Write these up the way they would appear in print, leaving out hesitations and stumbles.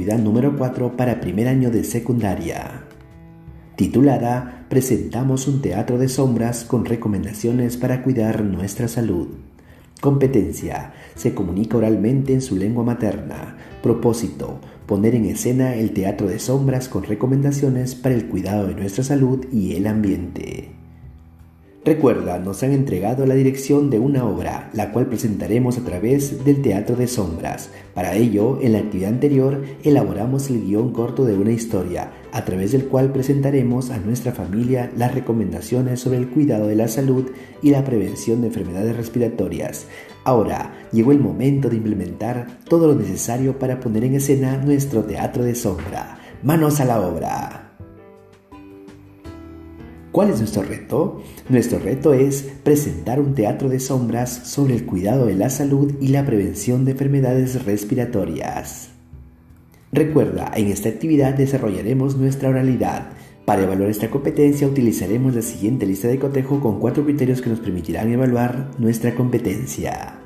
actividad número 4 para primer año de secundaria, titulada Presentamos un teatro de sombras con recomendaciones para cuidar nuestra salud. Competencia: se comunica oralmente en su lengua materna. Propósito: poner en escena el teatro de sombras con recomendaciones para el cuidado de nuestra salud y el ambiente. Recuerda, nos han entregado la dirección de una obra, la cual presentaremos a través del Teatro de Sombras. Para ello, en la actividad anterior, elaboramos el guión corto de una historia, a través del cual presentaremos a nuestra familia las recomendaciones sobre el cuidado de la salud y la prevención de enfermedades respiratorias. Ahora, llegó el momento de implementar todo lo necesario para poner en escena nuestro Teatro de Sombra. ¡Manos a la obra! ¿Cuál es nuestro reto? Nuestro reto es presentar un teatro de sombras sobre el cuidado de la salud y la prevención de enfermedades respiratorias. Recuerda, en esta actividad desarrollaremos nuestra oralidad. Para evaluar esta competencia utilizaremos la siguiente lista de cotejo con 4 criterios que nos permitirán evaluar nuestra competencia.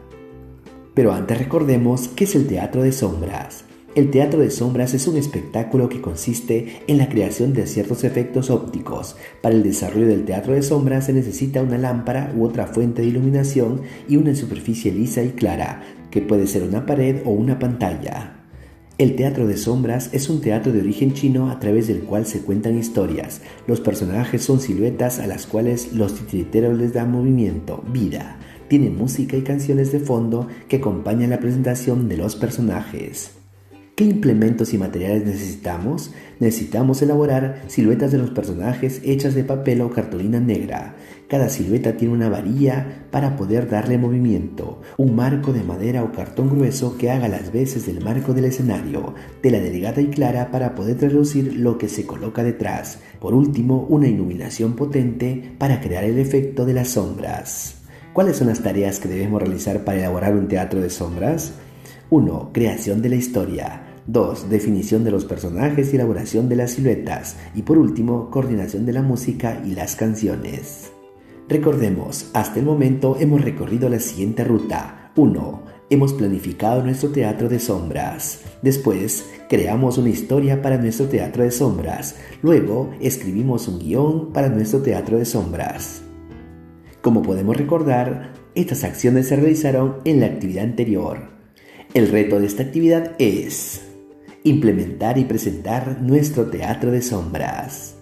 Pero antes recordemos qué es el teatro de sombras. El teatro de sombras es un espectáculo que consiste en la creación de ciertos efectos ópticos. Para el desarrollo del teatro de sombras se necesita una lámpara u otra fuente de iluminación y una superficie lisa y clara, que puede ser una pared o una pantalla. El teatro de sombras es un teatro de origen chino a través del cual se cuentan historias. Los personajes son siluetas a las cuales los titiriteros les dan movimiento, vida. Tiene música y canciones de fondo que acompañan la presentación de los personajes. ¿Qué implementos y materiales necesitamos? Necesitamos elaborar siluetas de los personajes hechas de papel o cartulina negra. Cada silueta tiene una varilla para poder darle movimiento, un marco de madera o cartón grueso que haga las veces del marco del escenario, tela delgada y clara para poder traducir lo que se coloca detrás. Por último, una iluminación potente para crear el efecto de las sombras. ¿Cuáles son las tareas que debemos realizar para elaborar un teatro de sombras? 1. Creación de la historia. 2. Definición de los personajes y elaboración de las siluetas. Y por último, coordinación de la música y las canciones. Recordemos, hasta el momento hemos recorrido la siguiente ruta. 1. Hemos planificado nuestro teatro de sombras. Después, creamos una historia para nuestro teatro de sombras. Luego, escribimos un guión para nuestro teatro de sombras. Como podemos recordar, estas acciones se realizaron en la actividad anterior. El reto de esta actividad es implementar y presentar nuestro teatro de sombras.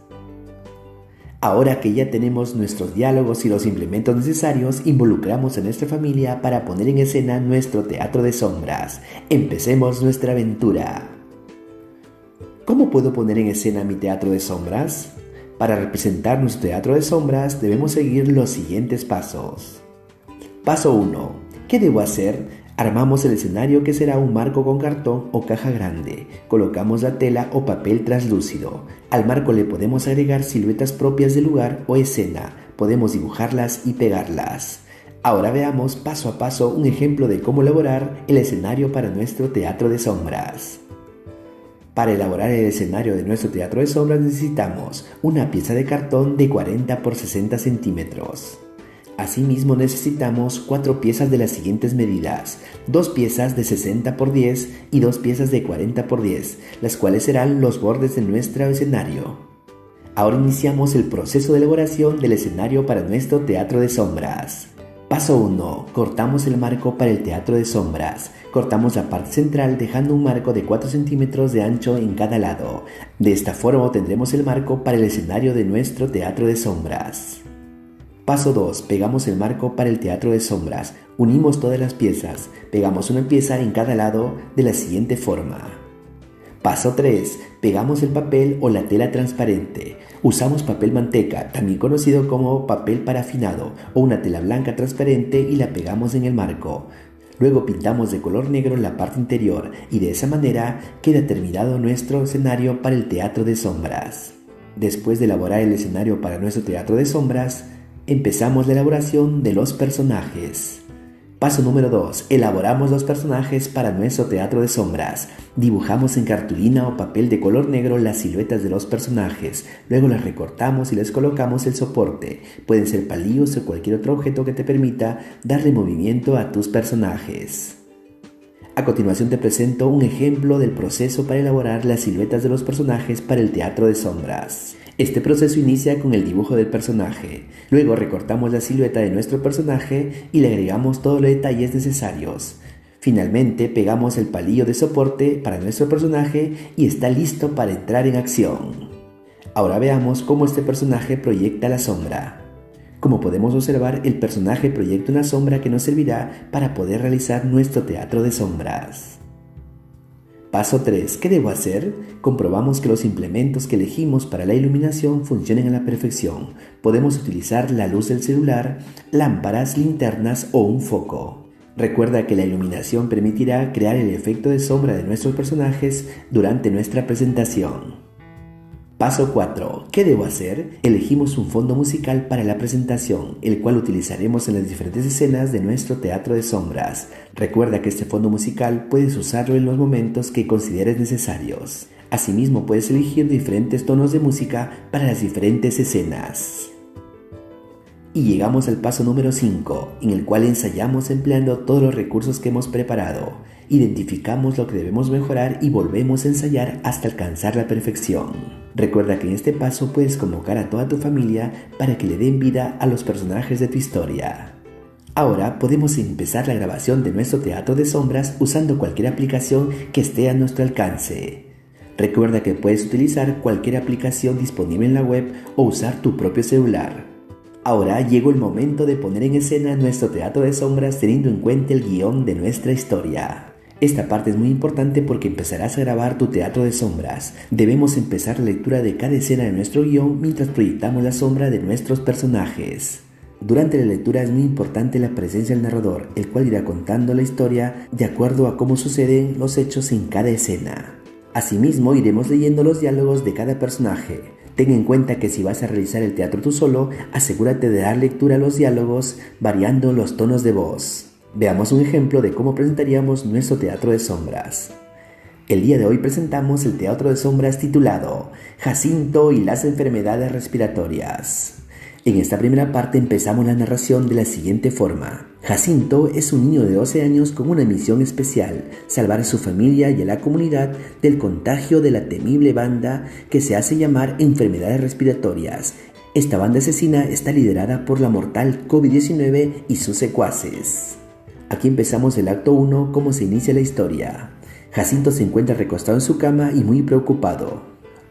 Ahora que ya tenemos nuestros diálogos y los implementos necesarios, involucramos a nuestra familia para poner en escena nuestro teatro de sombras. Empecemos nuestra aventura. ¿Cómo puedo poner en escena mi teatro de sombras? Para representar nuestro teatro de sombras debemos seguir los siguientes pasos. Paso 1. ¿Qué debo hacer? Armamos el escenario, que será un marco con cartón o caja grande. Colocamos la tela o papel translúcido. Al marco le podemos agregar siluetas propias del lugar o escena. Podemos dibujarlas y pegarlas. Ahora veamos paso a paso un ejemplo de cómo elaborar el escenario para nuestro teatro de sombras. Para elaborar el escenario de nuestro teatro de sombras necesitamos una pieza de cartón de 40 por 60 centímetros. Asimismo necesitamos 4 piezas de las siguientes medidas, 2 piezas de 60 por 10 y 2 piezas de 40 por 10, las cuales serán los bordes de nuestro escenario. Ahora iniciamos el proceso de elaboración del escenario para nuestro teatro de sombras. Paso 1. Cortamos el marco para el teatro de sombras. Cortamos la parte central dejando un marco de 4 centímetros de ancho en cada lado. De esta forma obtendremos el marco para el escenario de nuestro teatro de sombras. Paso 2. Pegamos el marco para el teatro de sombras. Unimos todas las piezas. Pegamos una pieza en cada lado de la siguiente forma. Paso 3. Pegamos el papel o la tela transparente. Usamos papel manteca, también conocido como papel parafinado, o una tela blanca transparente, y la pegamos en el marco. Luego pintamos de color negro la parte interior y de esa manera queda terminado nuestro escenario para el teatro de sombras. Después de elaborar el escenario para nuestro teatro de sombras, empezamos la elaboración de los personajes. Paso número 2. Elaboramos los personajes para nuestro teatro de sombras. Dibujamos en cartulina o papel de color negro las siluetas de los personajes. Luego las recortamos y les colocamos el soporte. Pueden ser palillos o cualquier otro objeto que te permita darle movimiento a tus personajes. A continuación te presento un ejemplo del proceso para elaborar las siluetas de los personajes para el teatro de sombras. Este proceso inicia con el dibujo del personaje, luego recortamos la silueta de nuestro personaje y le agregamos todos los detalles necesarios. Finalmente pegamos el palillo de soporte para nuestro personaje y está listo para entrar en acción. Ahora veamos cómo este personaje proyecta la sombra. Como podemos observar, el personaje proyecta una sombra que nos servirá para poder realizar nuestro teatro de sombras. Paso 3. ¿Qué debo hacer? Comprobamos que los implementos que elegimos para la iluminación funcionen a la perfección. Podemos utilizar la luz del celular, lámparas, linternas o un foco. Recuerda que la iluminación permitirá crear el efecto de sombra de nuestros personajes durante nuestra presentación. Paso 4. ¿Qué debo hacer? Elegimos un fondo musical para la presentación, el cual utilizaremos en las diferentes escenas de nuestro teatro de sombras. Recuerda que este fondo musical puedes usarlo en los momentos que consideres necesarios. Asimismo, puedes elegir diferentes tonos de música para las diferentes escenas. Y llegamos al paso número 5, en el cual ensayamos empleando todos los recursos que hemos preparado. Identificamos lo que debemos mejorar y volvemos a ensayar hasta alcanzar la perfección. Recuerda que en este paso puedes convocar a toda tu familia para que le den vida a los personajes de tu historia. Ahora podemos empezar la grabación de nuestro teatro de sombras usando cualquier aplicación que esté a nuestro alcance. Recuerda que puedes utilizar cualquier aplicación disponible en la web o usar tu propio celular. Ahora llegó el momento de poner en escena nuestro teatro de sombras teniendo en cuenta el guión de nuestra historia. Esta parte es muy importante porque empezarás a grabar tu teatro de sombras. Debemos empezar la lectura de cada escena de nuestro guión mientras proyectamos la sombra de nuestros personajes. Durante la lectura es muy importante la presencia del narrador, el cual irá contando la historia de acuerdo a cómo suceden los hechos en cada escena. Asimismo, iremos leyendo los diálogos de cada personaje. Ten en cuenta que si vas a realizar el teatro tú solo, asegúrate de dar lectura a los diálogos variando los tonos de voz. Veamos un ejemplo de cómo presentaríamos nuestro teatro de sombras. El día de hoy presentamos el teatro de sombras titulado Jacinto y las enfermedades respiratorias. En esta primera parte empezamos la narración de la siguiente forma. Jacinto es un niño de 12 años con una misión especial, salvar a su familia y a la comunidad del contagio de la temible banda que se hace llamar enfermedades respiratorias. Esta banda asesina está liderada por la mortal COVID-19 y sus secuaces. Aquí empezamos el acto 1, cómo se inicia la historia. Jacinto se encuentra recostado en su cama y muy preocupado.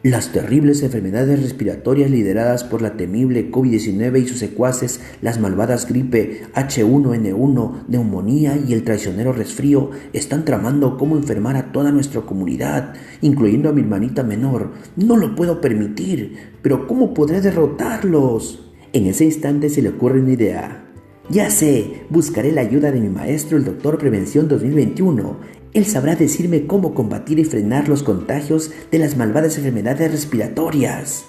Las terribles enfermedades respiratorias lideradas por la temible COVID-19 y sus secuaces, las malvadas gripe H1N1, neumonía y el traicionero resfrío, están tramando cómo enfermar a toda nuestra comunidad, incluyendo a mi hermanita menor. No lo puedo permitir, pero ¿cómo podré derrotarlos? En ese instante se le ocurre una idea. Ya sé, buscaré la ayuda de mi maestro, el Doctor Prevención 2021. Él sabrá decirme cómo combatir y frenar los contagios de las malvadas enfermedades respiratorias.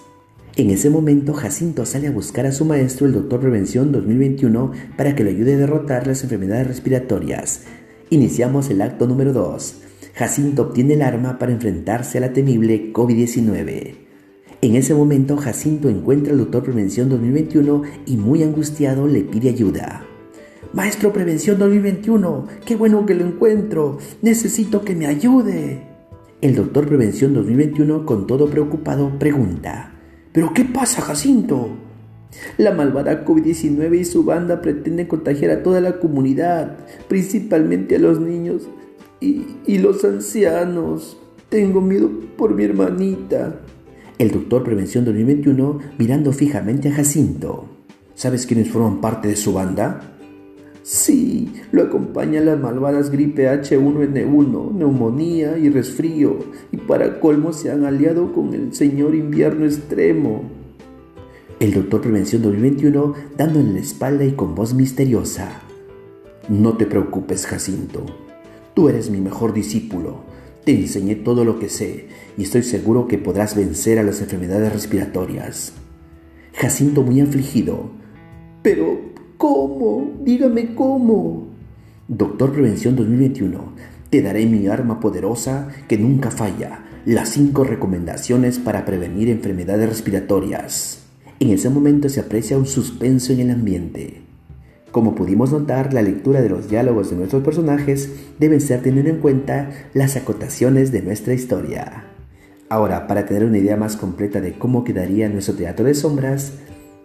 En ese momento, Jacinto sale a buscar a su maestro, el Doctor Prevención 2021, para que lo ayude a derrotar las enfermedades respiratorias. Iniciamos el acto número 2. Jacinto obtiene el arma para enfrentarse a la temible COVID-19. En ese momento, Jacinto encuentra al Doctor Prevención 2021 y muy angustiado le pide ayuda. Maestro Prevención 2021, qué bueno que lo encuentro, necesito que me ayude. El Doctor Prevención 2021, con todo preocupado, pregunta, ¿pero qué pasa, Jacinto? La malvada COVID-19 y su banda pretenden contagiar a toda la comunidad, principalmente a los niños y los ancianos. Tengo miedo por mi hermanita. El Doctor Prevención 2021 mirando fijamente a Jacinto. ¿Sabes quiénes forman parte de su banda? Sí, lo acompañan las malvadas gripe H1N1, neumonía y resfrío, y para colmo se han aliado con el señor invierno extremo. El Doctor Prevención 2021 dándole la espalda y con voz misteriosa. No te preocupes, Jacinto, tú eres mi mejor discípulo. Te enseñé todo lo que sé y estoy seguro que podrás vencer a las enfermedades respiratorias. Jacinto muy afligido. ¿Pero cómo? Dígame cómo. Doctor Prevención 2021, te daré mi arma poderosa que nunca falla, las 5 recomendaciones para prevenir enfermedades respiratorias. En ese momento se aprecia un suspenso en el ambiente. Como pudimos notar, la lectura de los diálogos de nuestros personajes deben ser teniendo en cuenta las acotaciones de nuestra historia. Ahora, para tener una idea más completa de cómo quedaría nuestro teatro de sombras,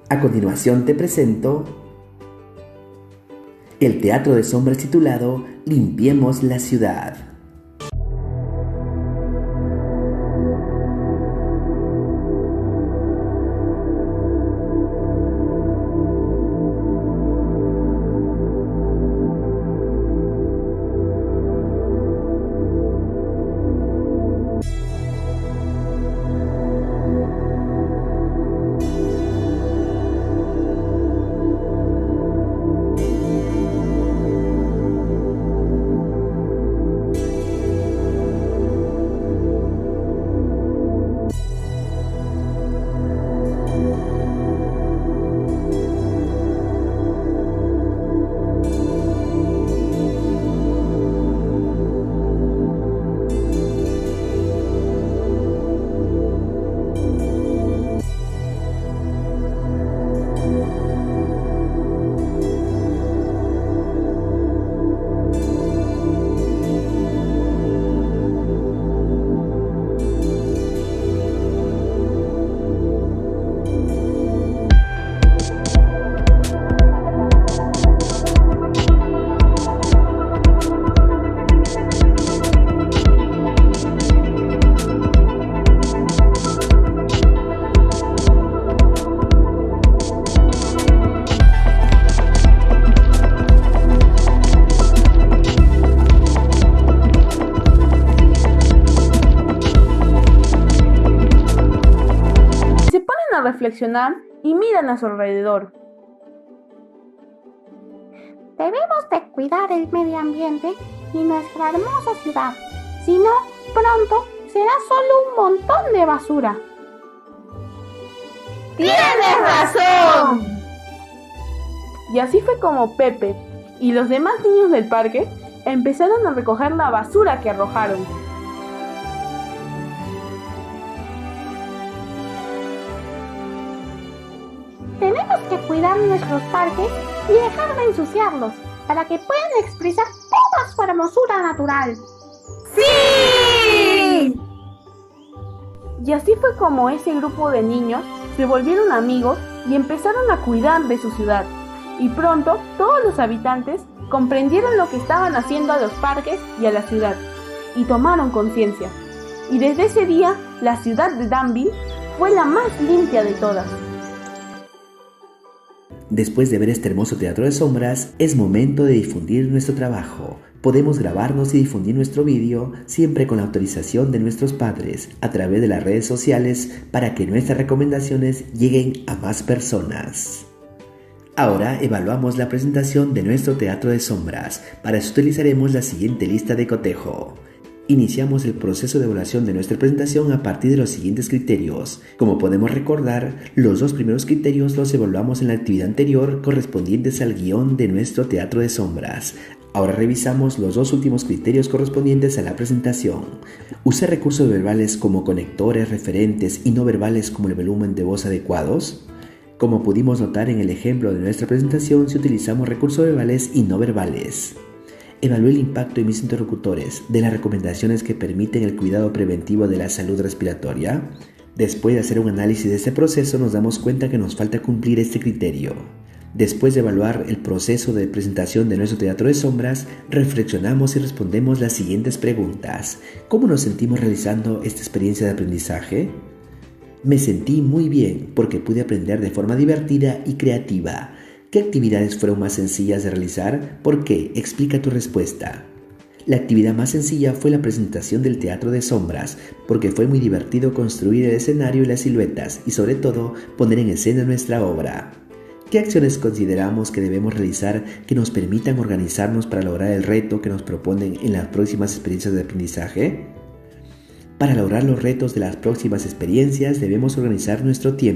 a continuación te presento el teatro de sombras titulado Limpiemos la ciudad. Reflexionar y miran a su alrededor. Debemos de cuidar el medio ambiente y nuestra hermosa ciudad, si no, pronto será solo un montón de basura. ¡Tienes razón! Y así fue como Pepe y los demás niños del parque empezaron a recoger la basura que arrojaron. Tenemos que cuidar nuestros parques y dejar de ensuciarlos para que puedan expresar toda su hermosura natural. ¡Sí! Y así fue como ese grupo de niños se volvieron amigos y empezaron a cuidar de su ciudad. Y pronto todos los habitantes comprendieron lo que estaban haciendo a los parques y a la ciudad y tomaron conciencia. Y desde ese día la ciudad de Danville fue la más limpia de todas. Después de ver este hermoso teatro de sombras, es momento de difundir nuestro trabajo. Podemos grabarnos y difundir nuestro vídeo siempre con la autorización de nuestros padres a través de las redes sociales para que nuestras recomendaciones lleguen a más personas. Ahora evaluamos la presentación de nuestro teatro de sombras. Para eso utilizaremos la siguiente lista de cotejo. Iniciamos el proceso de evaluación de nuestra presentación a partir de los siguientes criterios. Como podemos recordar, los dos primeros criterios los evaluamos en la actividad anterior correspondientes al guión de nuestro teatro de sombras. Ahora revisamos los dos últimos criterios correspondientes a la presentación. ¿Usa recursos verbales como conectores, referentes y no verbales como el volumen de voz adecuados? Como pudimos notar en el ejemplo de nuestra presentación, si utilizamos recursos verbales y no verbales. Evalúe el impacto en mis interlocutores de las recomendaciones que permiten el cuidado preventivo de la salud respiratoria. Después de hacer un análisis de este proceso, nos damos cuenta que nos falta cumplir este criterio. Después de evaluar el proceso de presentación de nuestro teatro de sombras, reflexionamos y respondemos las siguientes preguntas. ¿Cómo nos sentimos realizando esta experiencia de aprendizaje? Me sentí muy bien porque pude aprender de forma divertida y creativa. ¿Qué actividades fueron más sencillas de realizar? ¿Por qué? Explica tu respuesta. La actividad más sencilla fue la presentación del teatro de sombras, porque fue muy divertido construir el escenario y las siluetas y sobre todo poner en escena nuestra obra. ¿Qué acciones consideramos que debemos realizar que nos permitan organizarnos para lograr el reto que nos proponen en las próximas experiencias de aprendizaje? Para lograr los retos de las próximas experiencias debemos organizar nuestro tiempo.